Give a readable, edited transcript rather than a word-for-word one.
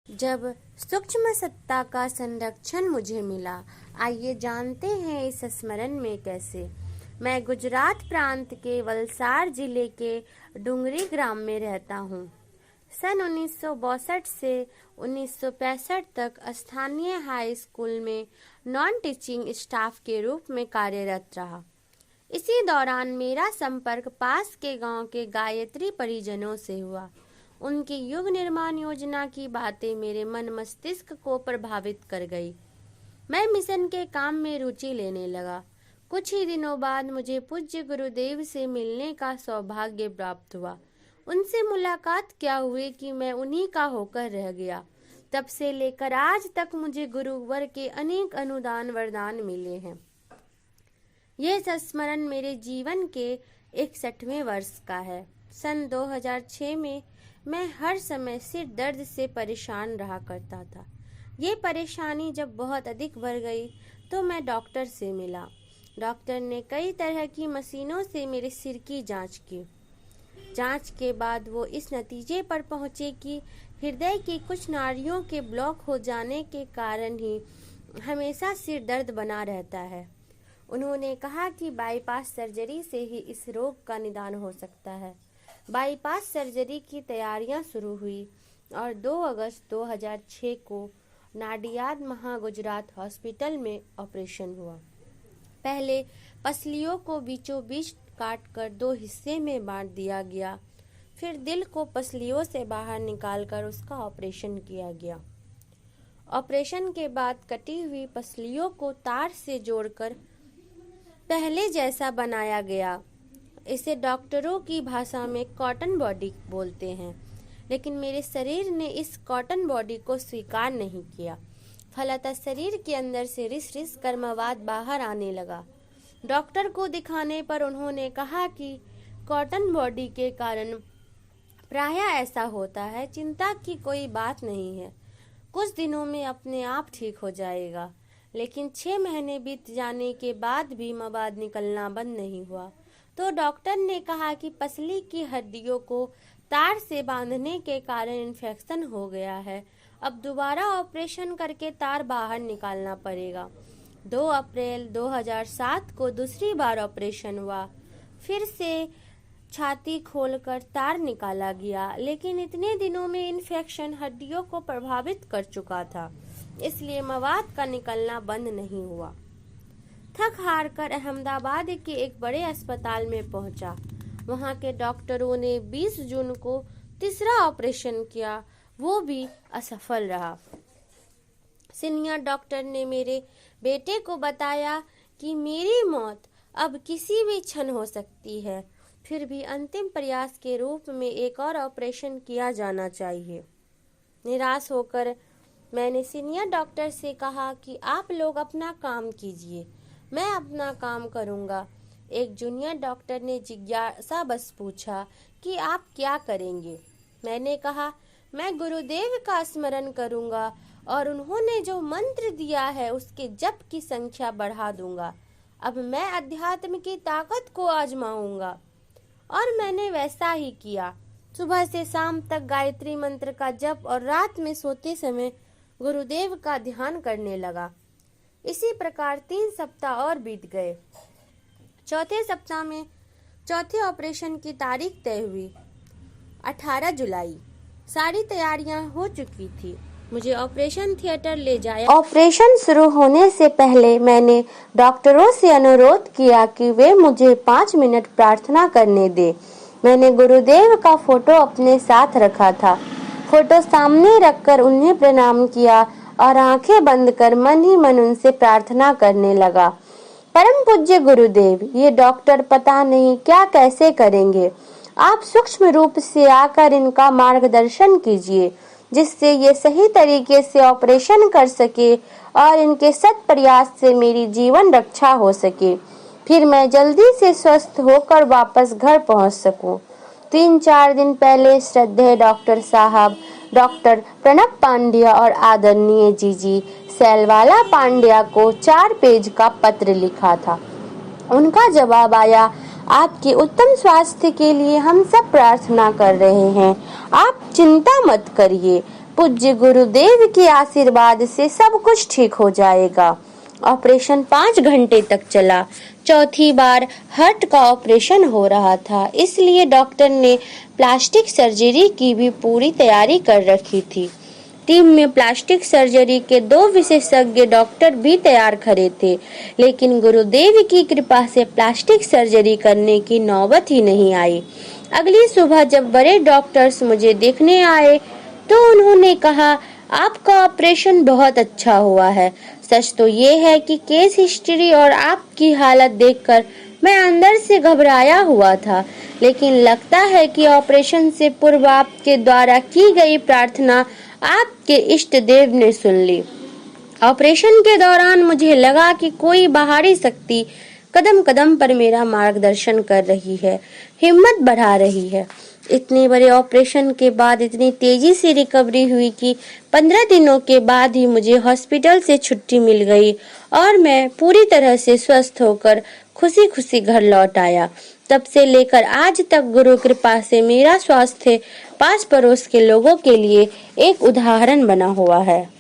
जब सूक्ष्म सत्ता का संरक्षण मुझे मिला, आइए जानते हैं इस स्मरण में कैसे। मैं गुजरात प्रांत के वलसाड जिले के डुंगरी ग्राम में रहता हूँ। सन 1962 से 1965 तक स्थानीय हाई स्कूल में नॉन टीचिंग स्टाफ के रूप में कार्यरत रहा। इसी दौरान मेरा संपर्क पास के गांव के गायत्री परिजनों से हुआ। उनकी युग निर्माण योजना की बातें मेरे मन मस्तिष्क को प्रभावित कर गई। मैं मिशन के काम में रुचि लेने लगा। कुछ ही दिनों बाद मुझे पूज्य गुरुदेव से मिलने का सौभाग्य प्राप्त हुआ। उनसे मुलाकात क्या हुई कि मैं उन्हीं का होकर रह गया। तब से लेकर आज तक मुझे गुरुवर के अनेक अनुदान वरदान मिले हैं। यह संस्मरण मेरे जीवन के 61वें वर्ष का है। सन 2006 में मैं हर समय सिर दर्द से परेशान रहा करता था। ये परेशानी जब बहुत अधिक बढ़ गई तो मैं डॉक्टर से मिला। डॉक्टर ने कई तरह की मशीनों से मेरे सिर की जांच की। जांच के बाद वो इस नतीजे पर पहुंचे कि हृदय की कुछ नाड़ियों के ब्लॉक हो जाने के कारण ही हमेशा सिर दर्द बना रहता है। उन्होंने कहा कि बाईपास सर्जरी से ही इस रोग का निदान हो सकता है। बाईपास सर्जरी की तैयारियां शुरू हुई और 2 अगस्त 2006 को नाडियाद महागुजरात हॉस्पिटल में ऑपरेशन हुआ। पहले पसलियों को बीचों बीच काटकर 2 हिस्से में बांट दिया गया। फिर दिल को पसलियों से बाहर निकालकर उसका ऑपरेशन किया गया। ऑपरेशन के बाद कटी हुई पसलियों को तार से जोड़कर पहले जैसा बनाया गया। इसे डॉक्टरों की भाषा में कॉटन बॉडी बोलते हैं, लेकिन मेरे शरीर ने इस कॉटन बॉडी को स्वीकार नहीं किया। फलतः शरीर के अंदर से रिस रिस कर मवाद बाहर आने लगा। डॉक्टर को दिखाने पर उन्होंने कहा कि कॉटन बॉडी के कारण प्रायः ऐसा होता है, चिंता की कोई बात नहीं है, कुछ दिनों में अपने आप ठीक हो जाएगा। लेकिन 6 महीने बीत जाने के बाद भी मवाद निकलना बंद नहीं हुआ। तो डॉक्टर ने कहा कि पसली की हड्डियों को तार से बांधने के कारण इन्फेक्शन हो गया है। अब दोबारा ऑपरेशन करके तार बाहर निकालना पड़ेगा। 2 अप्रैल 2007 को दूसरी बार ऑपरेशन हुआ। फिर से छाती खोलकर तार निकाला गया, लेकिन इतने दिनों में इन्फेक्शन हड्डियों को प्रभावित कर चुका था, इसलिए मवाद का निकलना बंद नहीं हुआ। थक हार कर अहमदाबाद के एक बड़े अस्पताल में पहुंचा। वहां के डॉक्टरों ने 20 जून को तीसरा ऑपरेशन किया, वो भी असफल रहा। सीनियर डॉक्टर ने मेरे बेटे को बताया कि मेरी मौत अब किसी भी क्षण हो सकती है, फिर भी अंतिम प्रयास के रूप में एक और ऑपरेशन किया जाना चाहिए। निराश होकर मैंने सीनियर डॉक्टर से कहा कि आप लोग अपना काम कीजिए, मैं अपना काम करूंगा। एक जूनियर डॉक्टर ने जिज्ञासा बस पूछा कि आप क्या करेंगे। मैंने कहा, मैं गुरुदेव का स्मरण करूंगा और उन्होंने जो मंत्र दिया है उसके जप की संख्या बढ़ा दूंगा। अब मैं अध्यात्म की ताकत को आजमाऊंगा। और मैंने वैसा ही किया। सुबह से शाम तक गायत्री मंत्र का जप और रात में सोते समय गुरुदेव का ध्यान करने लगा। इसी प्रकार 3 सप्ताह और बीत गए। चौथे सप्ताह में चौथे ऑपरेशन की तारीख तय हुई, 18 जुलाई। सारी तैयारियां हो चुकी थी। मुझे ऑपरेशन थिएटर ले जाया। ऑपरेशन शुरू होने से पहले मैंने डॉक्टरों से अनुरोध किया कि वे मुझे 5 मिनट प्रार्थना करने दें। मैंने गुरुदेव का फोटो अपने साथ रखा था। फोटो सामने रखकर उन्हें प्रणाम किया और आंखें बंद कर मन ही मन उनसे प्रार्थना करने लगा। परम पूज्य गुरुदेव, ये डॉक्टर पता नहीं क्या कैसे करेंगे। आप सूक्ष्म रूप से आकर इनका मार्गदर्शन कीजिए, जिससे ये सही तरीके से ऑपरेशन कर सके और इनके सत प्रयास से मेरी जीवन रक्षा हो सके, फिर मैं जल्दी से स्वस्थ होकर वापस घर पहुंच सकूं। 3-4 दिन पहले श्रद्धेय डॉक्टर साहब, डॉक्टर प्रणब पांड्या और आदरणीय जीजी सैलवाला पांड्या को 4 पेज का पत्र लिखा था। उनका जवाब आया आपके उत्तम स्वास्थ्य के लिए हम सब प्रार्थना कर रहे हैं। आप चिंता मत करिए, पूज्य गुरुदेव के आशीर्वाद से सब कुछ ठीक हो जाएगा। ऑपरेशन 5 घंटे तक चला। चौथी बार हार्ट का ऑपरेशन हो रहा था, इसलिए डॉक्टर ने प्लास्टिक सर्जरी की भी पूरी तैयारी कर रखी थी। टीम में प्लास्टिक सर्जरी के 2 विशेषज्ञ डॉक्टर भी तैयार खड़े थे, लेकिन गुरुदेव की कृपा से प्लास्टिक सर्जरी करने की नौबत ही नहीं आई। अगली सुबह जब बड़े डॉक्टर्स मुझे देखने आए तो उन्होंने कहा, आपका ऑपरेशन बहुत अच्छा हुआ है। सच तो ये है कि केस हिस्ट्री और आपकी हालत देखकर मैं अंदर से घबराया हुआ था, लेकिन लगता है कि ऑपरेशन से पूर्व आपके द्वारा की गई प्रार्थना आपके इष्ट देव ने सुन ली। ऑपरेशन के दौरान मुझे लगा कि कोई बाहरी शक्ति कदम कदम पर मेरा मार्गदर्शन कर रही है, हिम्मत बढ़ा रही है। इतने बड़े ऑपरेशन के बाद इतनी तेजी से रिकवरी हुई कि 15 दिनों के बाद ही मुझे हॉस्पिटल से छुट्टी मिल गई और मैं पूरी तरह से स्वस्थ होकर खुशी खुशी घर लौट आया। तब से लेकर आज तक गुरु कृपा से मेरा स्वास्थ्य पास पड़ोस के लोगों के लिए एक उदाहरण बना हुआ है।